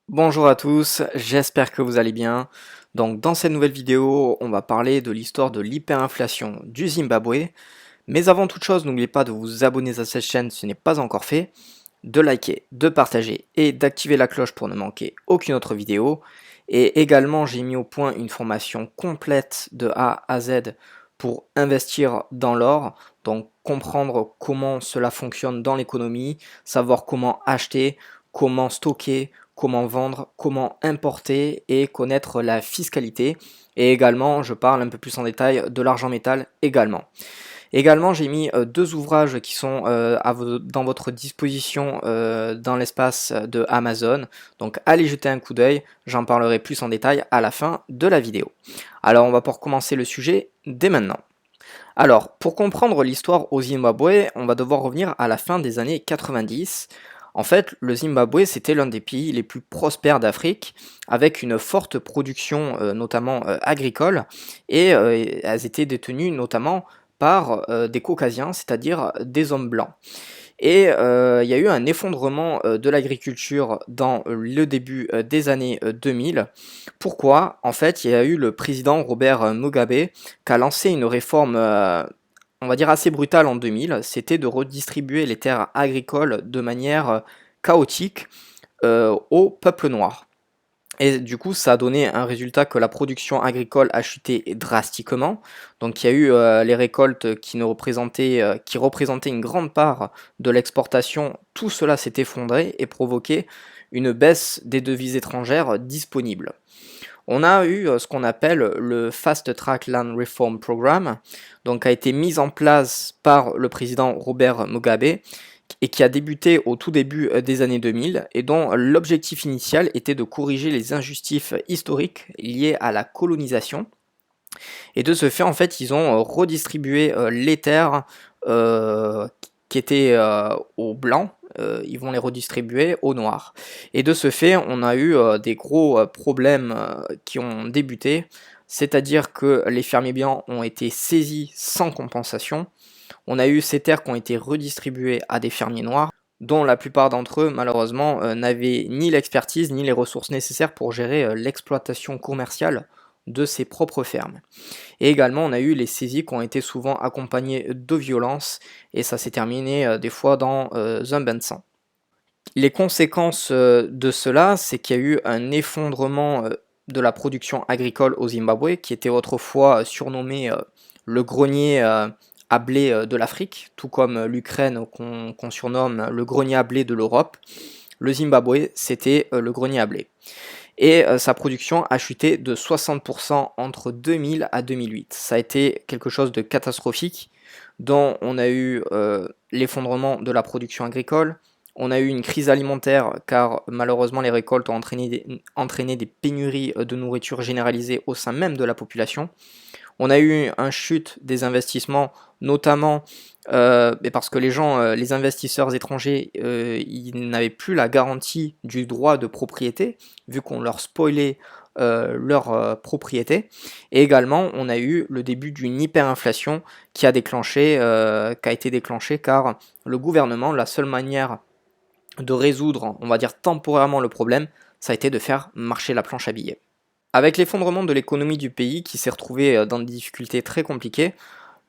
Bonjour à tous, j'espère que vous allez bien. Donc dans cette nouvelle vidéo, on va parler de l'histoire de l'hyperinflation du Zimbabwe. Mais avant toute chose, n'oubliez pas de vous abonner à cette chaîne si ce n'est pas encore fait, de liker, de partager et d'activer la cloche pour ne manquer aucune autre vidéo. Et également, j'ai mis au point une formation complète de A à Z pour investir dans l'or, donc comprendre comment cela fonctionne dans l'économie, savoir comment acheter, comment stocker, comment vendre, comment importer et connaître la fiscalité. Et également, je parle un peu plus en détail de l'argent métal également. Également, j'ai mis deux ouvrages qui sont dans votre disposition dans l'espace de Amazon. Donc allez jeter un coup d'œil, j'en parlerai plus en détail à la fin de la vidéo. Alors on va pouvoir commencer le sujet dès maintenant. Alors, pour comprendre l'histoire au Zimbabwe, on va devoir revenir à la fin des années 90. En fait, le Zimbabwe, c'était l'un des pays les plus prospères d'Afrique, avec une forte production, notamment agricole, et elles étaient détenues notamment par des caucasiens, c'est-à-dire des hommes blancs. Et il y a eu un effondrement de l'agriculture dans le début des années 2000. Pourquoi? En fait, il y a eu le président Robert Mugabe qui a lancé une réforme, on va dire assez brutale en 2000. C'était de redistribuer les terres agricoles de manière chaotique au peuple noir. Et du coup, ça a donné un résultat que la production agricole a chuté drastiquement. Donc il y a eu les récoltes qui représentaient une grande part de l'exportation. Tout cela s'est effondré et provoqué une baisse des devises étrangères disponibles. On a eu ce qu'on appelle le Fast Track Land Reform Program, donc a été mis en place par le président Robert Mugabe et qui a débuté au tout début des années 2000 et dont l'objectif initial était de corriger les injustices historiques liées à la colonisation. Et de ce fait, en fait, ils ont redistribué les terres euh, qui étaient aux blancs, ils vont les redistribuer aux noirs. Et de ce fait, on a eu des gros problèmes qui ont débuté, c'est-à-dire que les fermiers blancs ont été saisis sans compensation. On a eu ces terres qui ont été redistribuées à des fermiers noirs, dont la plupart d'entre eux, malheureusement, n'avaient ni l'expertise ni les ressources nécessaires pour gérer l'exploitation commerciale de ses propres fermes. Et également, on a eu les saisies qui ont été souvent accompagnées de violence, et ça s'est terminé des fois dans un bain de sang. Les conséquences de cela, c'est qu'il y a eu un effondrement de la production agricole au Zimbabwe, qui était autrefois surnommé le grenier à blé de l'Afrique, tout comme l'Ukraine qu'on surnomme le grenier à blé de l'Europe. Le Zimbabwe, c'était le grenier à blé. Et sa production a chuté de 60% entre 2000 à 2008. Ça a été quelque chose de catastrophique, dont on a eu l'effondrement de la production agricole, on a eu une crise alimentaire car malheureusement les récoltes ont entraîné des pénuries de nourriture généralisées au sein même de la population. On a eu une chute des investissements, notamment parce que les investisseurs étrangers, ils n'avaient plus la garantie du droit de propriété, vu qu'on leur spoilait leur propriété. Et également, on a eu le début d'une hyperinflation qui a été déclenchée car le gouvernement, la seule manière de résoudre, on va dire temporairement le problème, ça a été de faire marcher la planche à billets. Avec l'effondrement de l'économie du pays qui s'est retrouvé dans des difficultés très compliquées,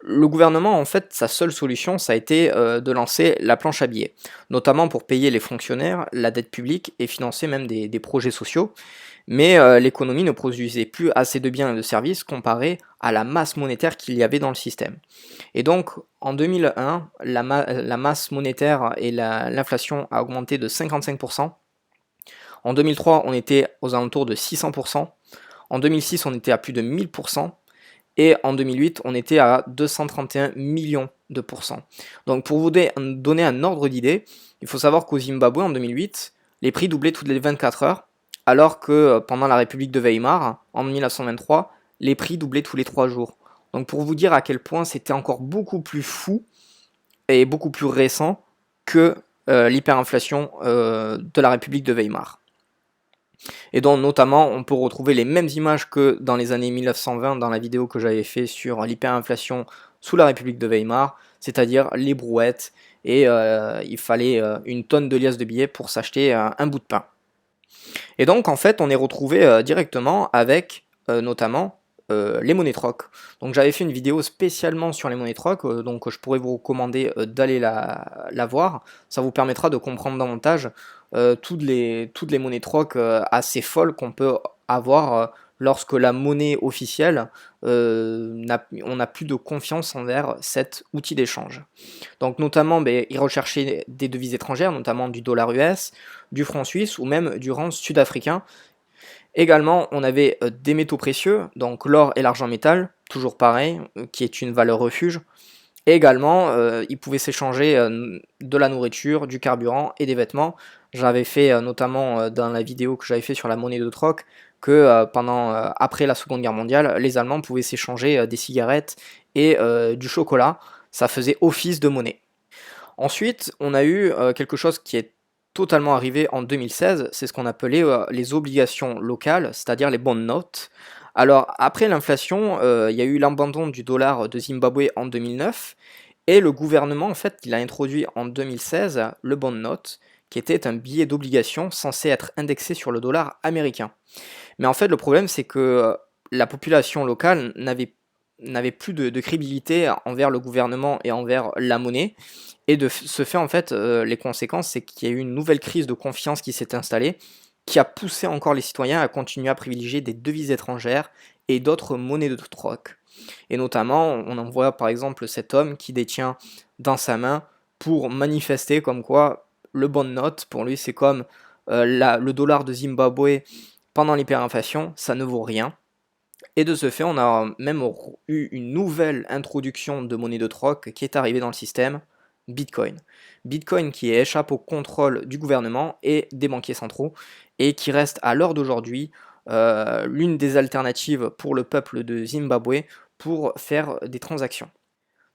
le gouvernement, en fait, sa seule solution, ça a été de lancer la planche à billets, notamment pour payer les fonctionnaires, la dette publique et financer même des projets sociaux. Mais l'économie ne produisait plus assez de biens et de services comparé à la masse monétaire qu'il y avait dans le système. Et donc, en 2001, la masse monétaire et l'inflation a augmenté de 55%. En 2003, on était aux alentours de 600%. En 2006, on était à plus de 1000%. Et en 2008, on était à 231 millions de pourcents. Donc pour vous donner un ordre d'idée, il faut savoir qu'au Zimbabwe, en 2008, les prix doublaient toutes les 24 heures, alors que pendant la République de Weimar, en 1923, les prix doublaient tous les 3 jours. Donc pour vous dire à quel point c'était encore beaucoup plus fou et beaucoup plus récent que l'hyperinflation de la République de Weimar. Et donc notamment on peut retrouver les mêmes images que dans les années 1920 dans la vidéo que j'avais fait sur l'hyperinflation sous la République de Weimar, c'est-à-dire les brouettes, et il fallait une tonne de liasses de billets pour s'acheter un bout de pain. Et donc en fait on est retrouvé directement avec notamment les monnaies troc. Donc j'avais fait une vidéo spécialement sur les monnaies troc, donc je pourrais vous recommander d'aller la voir. Ça vous permettra de comprendre davantage toutes les monnaies troc assez folles qu'on peut avoir lorsque la monnaie officielle, on n'a plus de confiance envers cet outil d'échange. Donc notamment, ils recherchaient des devises étrangères, notamment du dollar US, du franc suisse ou même du rand sud-africain. Également, on avait des métaux précieux, donc l'or et l'argent métal, toujours pareil, qui est une valeur refuge. Et également, ils pouvaient s'échanger de la nourriture, du carburant et des vêtements. J'avais fait notamment dans la vidéo que j'avais fait sur la monnaie de troc que après la Seconde Guerre mondiale, les Allemands pouvaient s'échanger des cigarettes et du chocolat. Ça faisait office de monnaie. Ensuite, on a eu quelque chose qui est totalement arrivé en 2016, c'est ce qu'on appelait les obligations locales, c'est-à-dire les bond notes. Alors, après l'inflation, il y a eu l'abandon du dollar de Zimbabwe en 2009, et le gouvernement, en fait, il a introduit en 2016 le bond note, qui était un billet d'obligation censé être indexé sur le dollar américain. Mais en fait, le problème, c'est que la population locale n'avait plus de crédibilité envers le gouvernement et envers la monnaie. Et de ce fait, en fait, les conséquences, c'est qu'il y a eu une nouvelle crise de confiance qui s'est installée, qui a poussé encore les citoyens à continuer à privilégier des devises étrangères et d'autres monnaies de troc. Et notamment, on en voit par exemple cet homme qui détient dans sa main pour manifester comme quoi le bond note, pour lui, c'est comme le dollar de Zimbabwe pendant l'hyperinflation, ça ne vaut rien. Et de ce fait, on a même eu une nouvelle introduction de monnaie de troc qui est arrivée dans le système, Bitcoin. Bitcoin qui échappe au contrôle du gouvernement et des banquiers centraux et qui reste à l'heure d'aujourd'hui l'une des alternatives pour le peuple de Zimbabwe pour faire des transactions.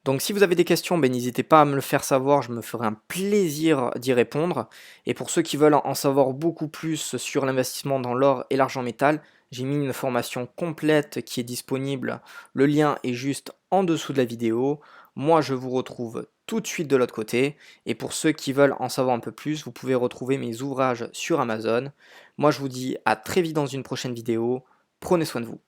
Donc si vous avez des questions, n'hésitez pas à me le faire savoir, je me ferai un plaisir d'y répondre. Et pour ceux qui veulent en savoir beaucoup plus sur l'investissement dans l'or et l'argent métal, j'ai mis une formation complète qui est disponible. Le lien est juste en dessous de la vidéo. Moi, je vous retrouve tout de suite de l'autre côté. Et pour ceux qui veulent en savoir un peu plus, vous pouvez retrouver mes ouvrages sur Amazon. Moi, je vous dis à très vite dans une prochaine vidéo. Prenez soin de vous.